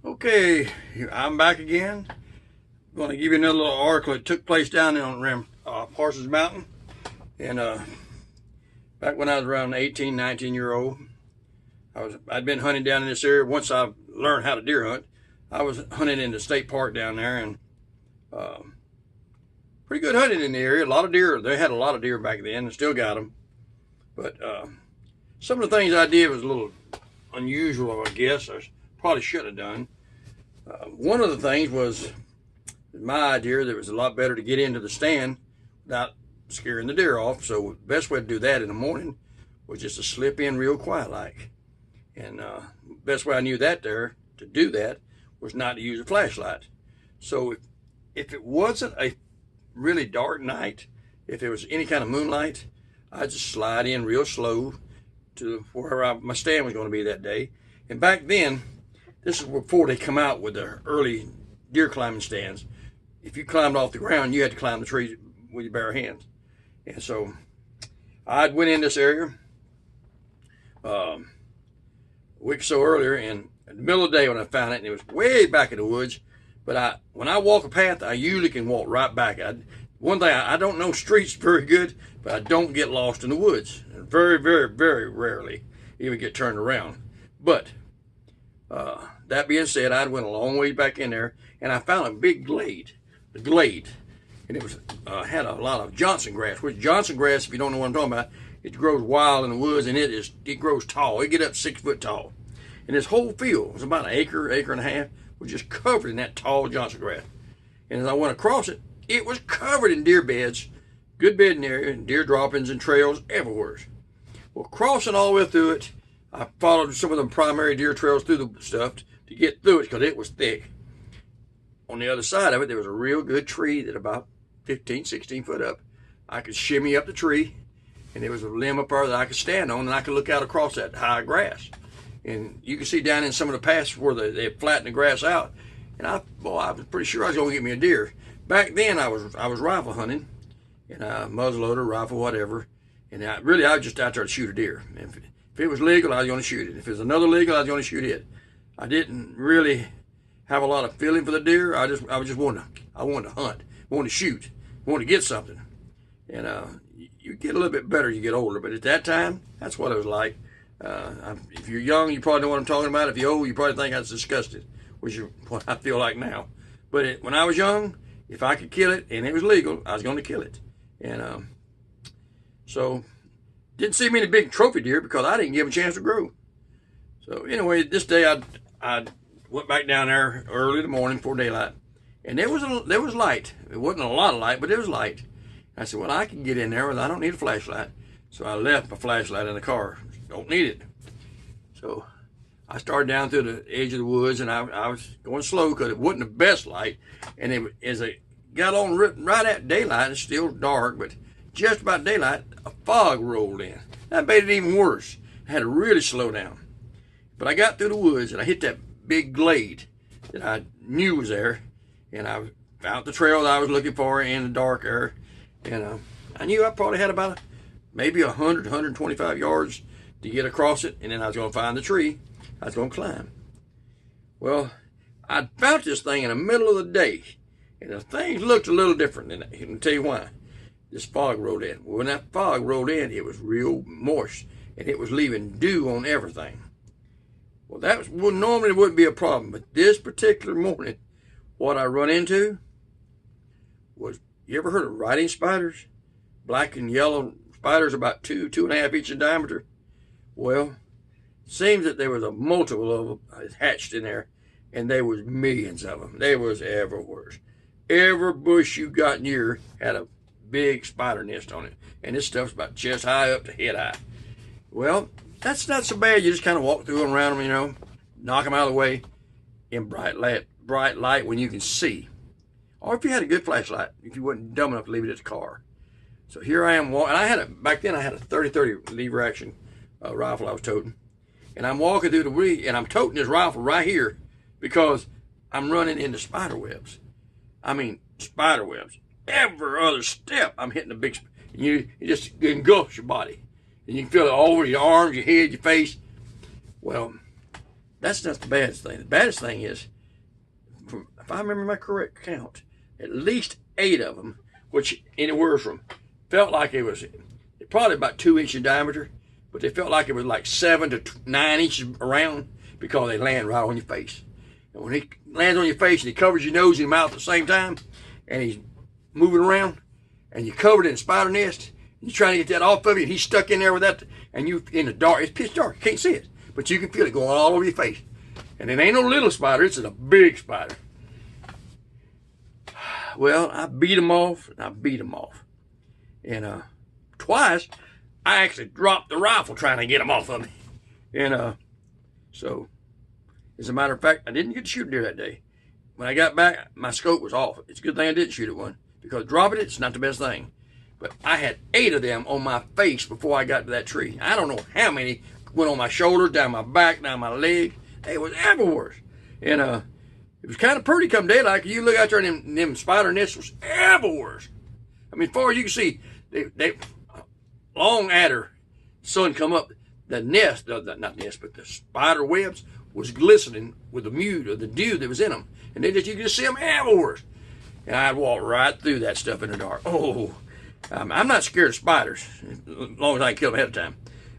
Okay, I'm back again. I'm going to give you another little article that took place down there on Parsons Mountain. And back when I was around 18, 19-year-old, I'd been hunting down in this area. Once I learned how to deer hunt, I was hunting in the state park down there, and pretty good hunting in the area. A lot of deer. They had a lot of deer back then, and still got them. But some of the things I did was a little unusual, I guess. I probably should have done. One of the things was my idea that it was a lot better to get into the stand without scaring the deer off. So the best way to do that in the morning was just to slip in real quiet like. And best way I knew that there to do that was not to use a flashlight. So if it wasn't a really dark night, if it was any kind of moonlight, I'd just slide in real slow to where my stand was going to be that day. And back then, this is before they come out with the early deer climbing stands. If you climbed off the ground, you had to climb the trees with your bare hands. And so I went in this area a week or so earlier, and in the middle of the day when I found it, and it was way back in the woods. But when I walk a path, I usually can walk right back. One thing, I don't know streets very good, but I don't get lost in the woods. And very, very, very rarely even get turned around. But that being said, I went a long way back in there, and I found a big glade. The glade. And it was had a lot of Johnson grass, which Johnson grass, if you don't know what I'm talking about, it grows wild in the woods, and it grows tall. It get up 6 foot tall. And this whole field was about an acre and a half, was just covered in that tall Johnson grass. And as I went across it, it was covered in deer beds, good bedding area, and deer droppings and trails everywhere. Well, crossing all the way through it, I followed some of the primary deer trails through the stuff to get through it because it was thick. On the other side of it, there was a real good tree that about 15, 16 foot up. I could shimmy up the tree, and there was a limb up there that I could stand on, and I could look out across that high grass. And you can see down in some of the passes where they flattened the grass out. And I was pretty sure I was going to get me a deer. Back then, I was rifle hunting, and muzzleloader, rifle, whatever. And I was just out there to shoot a deer. If it was legal, I was going to shoot it. If it was another legal, I was going to shoot it. I didn't really have a lot of feeling for the deer. I wanted to hunt, wanted to shoot, wanted to get something. And you get a little bit better as you get older. But at that time, that's what it was like. If you're young, you probably know what I'm talking about. If you're old, you probably think I was disgusted, which is what I feel like now. But when I was young, if I could kill it and it was legal, I was going to kill it. And so didn't see many big trophy deer because I didn't give them a chance to grow. So anyway, this day I went back down there early in the morning before daylight, and there was light. It wasn't a lot of light, but there was light. I said, well, I can get in there, I don't need a flashlight. So I left my flashlight in the car. Don't need it. So I started down through the edge of the woods, and I was going slow because it wasn't the best light. And as I got on right at daylight, it's still dark, but just about daylight, a fog rolled in. That made it even worse. I had to really slow down. But I got through the woods, and I hit that big glade that I knew was there, and I found the trail that I was looking for in the dark area. And I knew I probably had about maybe 100, 125 yards to get across it, and then I was going to find the tree I was going to climb. Well, I found this thing in the middle of the day, and the things looked a little different than that. I'll tell you why. This fog rolled in. Well, when that fog rolled in, it was real moist, and it was leaving dew on everything. Well, normally wouldn't be a problem, but this particular morning, what I run into was, you ever heard of riding spiders? Black and yellow spiders about 2.5 inches in diameter. Well, it seems that there was a multiple of them hatched in there, and there was millions of them. They was everywhere. Every bush you got near had a big spider nest on it, and this stuff's about chest high up to head high. Well, that's not so bad. You just kind of walk through them, around them, knock them out of the way in bright light when you can see. Or if you had a good flashlight, if you wasn't dumb enough to leave it at the car. So here I am walking, and back then I had a 30-30 lever action rifle I was toting. And I'm walking through the woods, and I'm toting this rifle right here because I'm running into spider webs. I mean, spider webs. Every other step, I'm hitting a big, you just engulfs your body. And you can feel it all over your arms, your head, your face. Well, that's not the baddest thing. The baddest thing is if I remember my correct count, at least 8 of them, which anywhere from felt like it was probably about 2 inches in diameter, but they felt like it was like 7 to 9 inches around because they land right on your face. And when he lands on your face and he covers your nose and your mouth at the same time, and he's moving around, and you're covered in a spider nest, and you're trying to get that off of you, and he's stuck in there with that, and you in the dark, it's pitch dark, you can't see it, but you can feel it going all over your face. And it ain't no little spider, it's a big spider. Well, I beat them off, and I beat them off. And twice, I actually dropped the rifle trying to get them off of me. And so, as a matter of fact, I didn't get to shoot deer that day. When I got back, my scope was off. It's a good thing I didn't shoot at one, because dropping it's not the best thing. But I had 8 of them on my face before I got to that tree. I don't know how many went on my shoulders, down my back, down my leg. It was everywhere. And it was kind of pretty come daylight. You look out there and them spider nests was everywhere. I mean, as far as you can see, they long after the sun come up, the nest, not nest, but the spider webs was glistening with the mew or the dew that was in them. And you could just see them everywhere. And I'd walk right through that stuff in the dark. Oh, I'm not scared of spiders, as long as I can kill them ahead of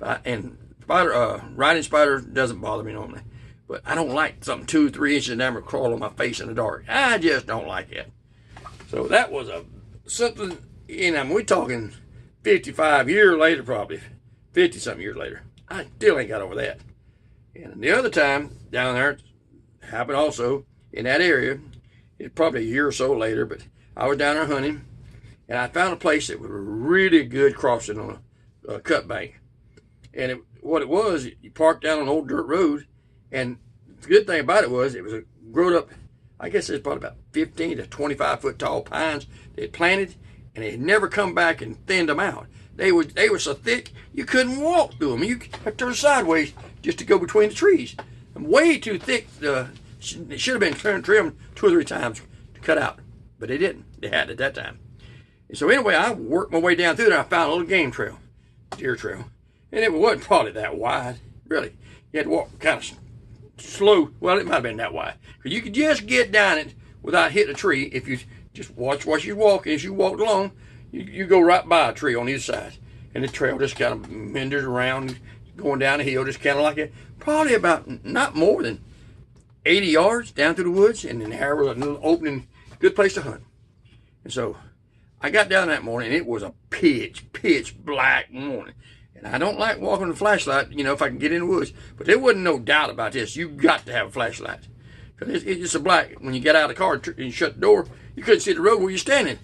time. And riding spiders doesn't bother me normally. But I don't like something 2-3 inches in diameter crawl on my face in the dark. I just don't like it. So that was something, we're talking 55 years later, probably 50-something years later. I still ain't got over that. And the other time down there, it happened also in that area. It's probably a year or so later, but I was down there hunting, and I found a place that was a really good crossing on a cut bank. And what it was, you parked down on an old dirt road, and the good thing about it was a growed up, I guess it's probably about 15 to 25 foot tall pines they had planted, and they had never come back and thinned them out. They were so thick you couldn't walk through them. You had to turn sideways just to go between the trees. And way too thick. It should have been trimmed 2 or 3 times to cut out, but they didn't. They had it at that time. And so anyway, I worked my way down through there. I found a little game trail, deer trail, and it wasn't probably that wide, really. You had to walk kind of slow. Well, it might have been that wide, because you could just get down it without hitting a tree if you just watch what you walk. As you walked along, you go right by a tree on either side, and the trail just kind of meanders around, going down the hill, just kind of like it. Probably about not more than 80 yards down through the woods, and then there was a little opening, good place to hunt. And so I got down that morning, and it was a pitch black morning. And I don't like walking with a flashlight, if I can get in the woods. But there wasn't no doubt about this. You got to have a flashlight. Because it's a black. When you get out of the car and you shut the door, you couldn't see the road where you're standing.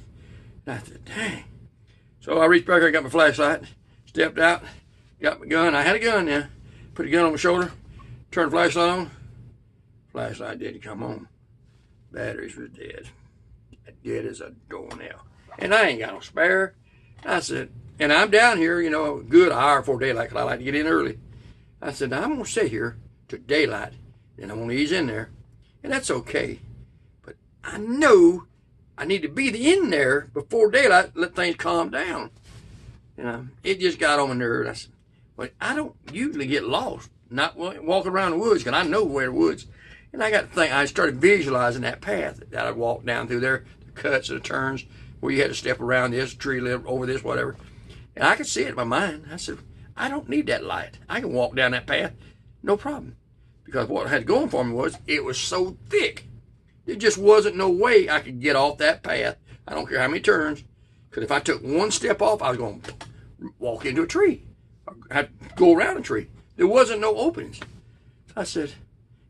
And I said, dang. So I reached back there, got my flashlight, stepped out, got my gun. I had a gun now. Put the gun on my shoulder, turned the flashlight on. Flashlight didn't come on. Batteries was dead. Dead as a doornail. And I ain't got no spare. I said, and I'm down here, a good hour before daylight, because I like to get in early. I said, now I'm going to sit here till daylight, and I'm going to ease in there. And that's okay. But I know I need to be in there before daylight, let things calm down. It just got on my nerves. I said, well, I don't usually get lost, not walking around the woods, because I know where the woods. And I got to think, I started visualizing that path that I'd walk down through there, the cuts and the turns, where you had to step around this tree, over this, whatever. And I could see it in my mind. I said, I don't need that light. I can walk down that path, no problem. Because what I had going for me was, it was so thick. There just wasn't no way I could get off that path. I don't care how many turns. Because if I took one step off, I was going to walk into a tree. I had to go around a tree. There wasn't no openings. I said,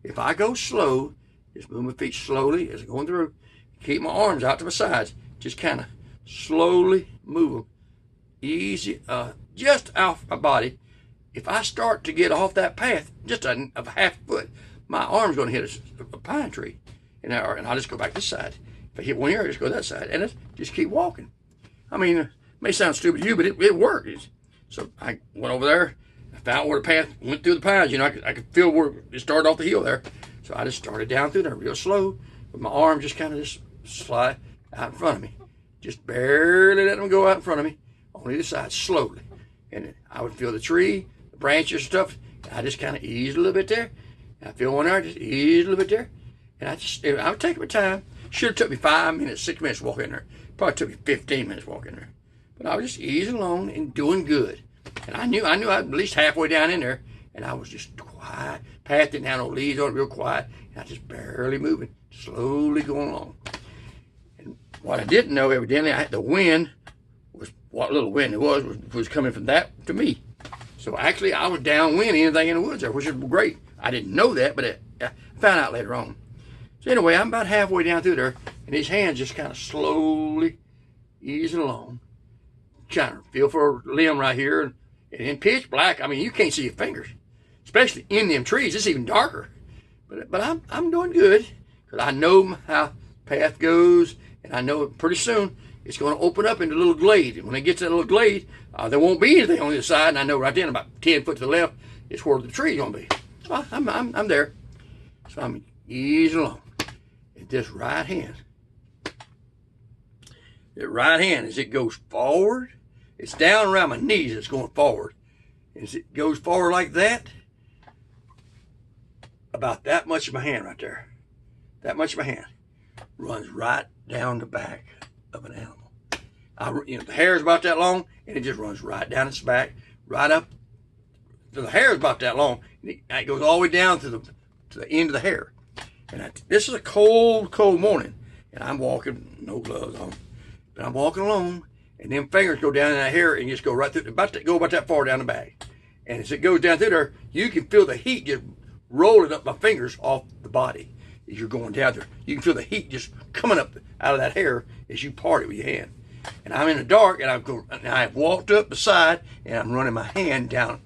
if I go slow, just move my feet slowly as I'm going through, keep my arms out to my sides, just kind of slowly move them. Easy, just off my body. If I start to get off that path, just a half foot, my arm's going to hit a pine tree. And I'll just go back this side. If I hit one here, I just go that side. And just keep walking. I mean, it may sound stupid to you, but it worked. So I went over there. I found where the path went through the pines. I could feel where it started off the hill there. So I just started down through there real slow, with my arm just kind of just slide out in front of me. Just barely let them go out in front of me on either side, slowly. And I would feel the tree, the branches and stuff. I just kind of ease a little bit there. I feel one there, just ease a little bit there. And I would take my time. Should have took me 5 minutes, 6 minutes to walk in there. Probably took me 15 minutes to walk in there. But I was just easing along and doing good. And I knew I was at least halfway down in there, and I was just quiet. Path didn't have no leaves on it, real quiet. And I just barely moving, slowly going along. And what I didn't know, evidently, the wind was, what little wind it was coming from that to me. So actually, I was downwind anything in the woods there, which is great. I didn't know that, but I found out later on. So anyway, I'm about halfway down through there, and his hands just kind of slowly easing along, trying to feel for a limb right here. And in pitch black, I mean, you can't see your fingers, especially in them trees. It's even darker. But I'm doing good, because I know how path goes, and I know pretty soon it's going to open up into a little glade. And when it gets to that little glade, there won't be anything on the other side, and I know right then, about 10 foot to the left, is where the tree's going to be. So I'm there. So I'm easing along. And this right hand, as it goes forward, it's down around my knees, it's going forward. As it goes forward like that, about that much of my hand right there, that much of my hand runs right down the back of an animal. The hair is about that long, and it just runs right down its back, right up. So the hair is about that long, and it goes all the way down to the end of the hair. And this is a cold, cold morning, and I'm walking, no gloves on, but I'm walking along, and them fingers go down in that hair and just go right through, about that far down the back. And as it goes down through there, you can feel the heat just rolling up my fingers off the body as you're going down there. You can feel the heat just coming up out of that hair as you part it with your hand. And I'm in the dark, and I've walked up the side, and I'm running my hand down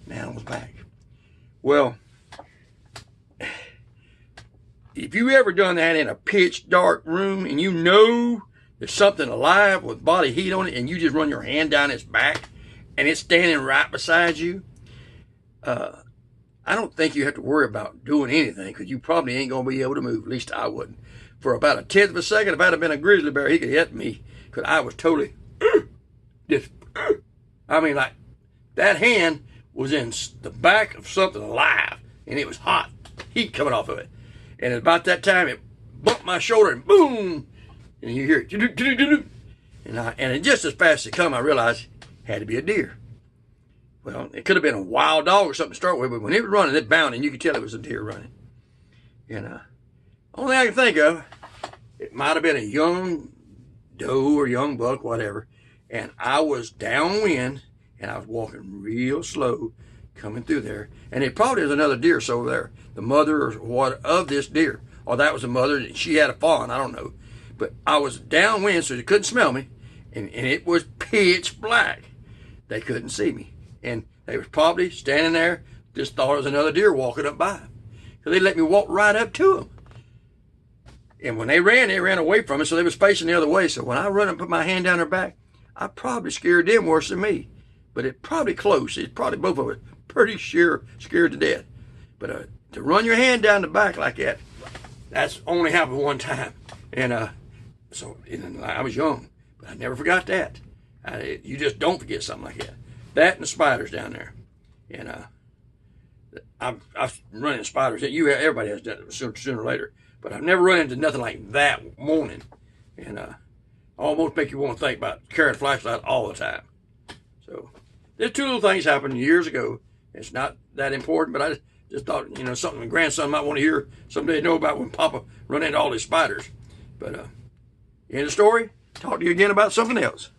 the animal's back. Well, if you ever done that in a pitch dark room, and you know there's something alive with body heat on it, and you just run your hand down its back, and it's standing right beside you, I don't think you have to worry about doing anything, because you probably ain't going to be able to move. At least I wouldn't. For about a tenth of a second, if I'd have been a grizzly bear, he could hit me, because I was totally just, I mean, like, that hand was in the back of something alive, and it was hot, heat coming off of it. And at about that time, it bumped my shoulder, and boom, and you hear it, and just as fast as it come, I realized it had to be a deer. Well, it could have been a wild dog or something to start with, but when it was running, it bounded, and you could tell it was a deer running. And only thing I can think of, it might have been a young doe or young buck, whatever, and I was downwind, and I was walking real slow, coming through there, and it probably was another deer so over there, the mother or what of this deer, or that was the mother, and she had a fawn, I don't know, but I was downwind, so they couldn't smell me, and it was pitch black. They couldn't see me, and they was probably standing there, just thought it was another deer walking up by them, so they let me walk right up to them. And when they ran away from us, so they was facing the other way. So when I run and put my hand down their back, I probably scared them worse than me. But it probably close. It's probably both of us pretty sure scared to death. But to run your hand down the back like that, that's only happened one time. And I was young, but I never forgot that. You just don't forget something like that. That and the spiders down there. And I've run into spiders. Everybody has done it sooner or later. But I've never run into nothing like that morning. And almost make you want to think about carrying a flashlight all the time. So there's two little things happened years ago. It's not that important, but I just thought, something my grandson might want to hear someday, know about when Papa run into all these spiders. But end of story. Talk to you again about something else.